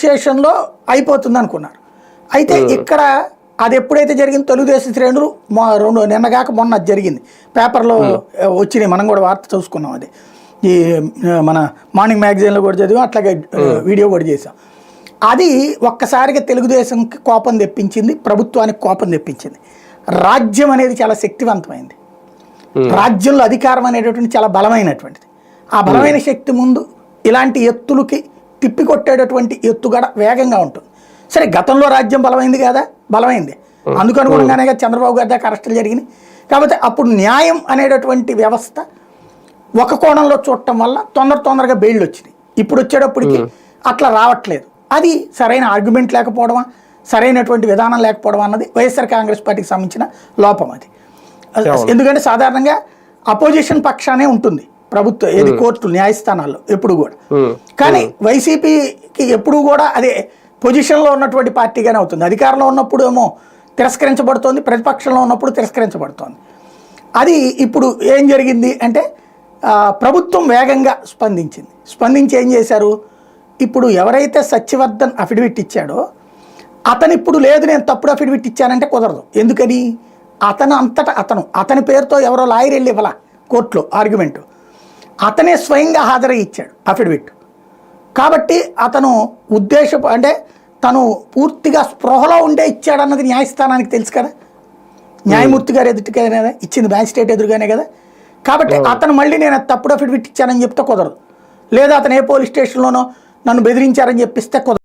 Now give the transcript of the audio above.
స్టేషన్లో అయిపోతుంది అనుకున్నారు. అయితే ఇక్కడ అది ఎప్పుడైతే జరిగింది తెలుగుదేశం శ్రేణులు నిన్నగాక మొన్న అది జరిగింది, పేపర్లో వచ్చినాయి, మనం కూడా వార్త చూసుకున్నాం. అది ఈ మన మార్నింగ్ మ్యాగజైన్లో కూడా చదివాం, అట్లాగే వీడియో కూడా చేసాం. అది ఒక్కసారిగా తెలుగుదేశంకి కోపం తెప్పించింది, ప్రభుత్వానికి కోపం తెప్పించింది. రాజ్యం అనేది చాలా శక్తివంతమైంది, రాజ్యంలో అధికారం అనేటటువంటి చాలా బలమైనటువంటిది. ఆ బలమైన శక్తి ముందు ఇలాంటి ఎత్తులకి తిప్పికొట్టేటటువంటి ఎత్తుగడ వేగంగా ఉంటుంది. సరే, గతంలో రాజ్యం బలమైంది కదా, బలమైంది, అందుకు అనుగుణంగానే చంద్రబాబు గారి దాకా అరెస్టులు జరిగినాయి. కాబట్టి అప్పుడు న్యాయం అనేటటువంటి వ్యవస్థ ఒక కోణంలో చూడటం వల్ల తొందరగా బెయిల్ వచ్చినాయి. ఇప్పుడు వచ్చేటప్పటికి అట్లా రావట్లేదు. అది సరైన ఆర్గ్యుమెంట్ లేకపోవడమా, సరైనటువంటి విధానం లేకపోవడం అన్నది వైఎస్ఆర్ కాంగ్రెస్ పార్టీకి సంబంధించిన లోపం. అది ఎందుకంటే సాధారణంగా అపోజిషన్ పక్షానే ఉంటుంది ప్రభుత్వం, ఏది కోర్టులు న్యాయస్థానాల్లో ఎప్పుడు కూడా. కానీ వైసీపీకి ఎప్పుడు కూడా అదే పొజిషన్లో ఉన్నటువంటి పార్టీగానే అవుతుంది. అధికారంలో ఉన్నప్పుడు ఏమో తిరస్కరించబడుతోంది, ప్రతిపక్షంలో ఉన్నప్పుడు తిరస్కరించబడుతోంది. అది ఇప్పుడు ఏం జరిగింది అంటే ప్రభుత్వం వేగంగా స్పందించి ఏం చేశారు, ఇప్పుడు ఎవరైతే సత్యవర్ధన్ అఫిడవిట్ ఇచ్చాడో అతను ఇప్పుడు లేదు నేను తప్పుడు అఫిడవిట్ ఇచ్చానంటే కుదరదు. ఎందుకని, అతని పేరుతో ఎవరో లాయర్ వెళ్ళి ఇవ్వాల కోర్టులో ఆర్గ్యుమెంటు, అతనే స్వయంగా హాజరై ఇచ్చాడు అఫిడవిట్. కాబట్టి అతను అంటే తను పూర్తిగా స్పృహలో ఉండే ఇచ్చాడన్నది న్యాయస్థానానికి తెలుసు కదా, న్యాయమూర్తి గారు ఎదుటిగానే కదా ఇచ్చింది, మ్యాజిస్ట్రేట్ ఎదురుగానే కదా. కాబట్టి అతను మళ్ళీ నేను తప్పుడు అఫిడవిట్ ఇచ్చానని చెప్తే కుదరదు, లేదా అతను ఏ పోలీస్ స్టేషన్లోనో నన్ను బెదిరించారని చెప్పిస్తే కుదరదు.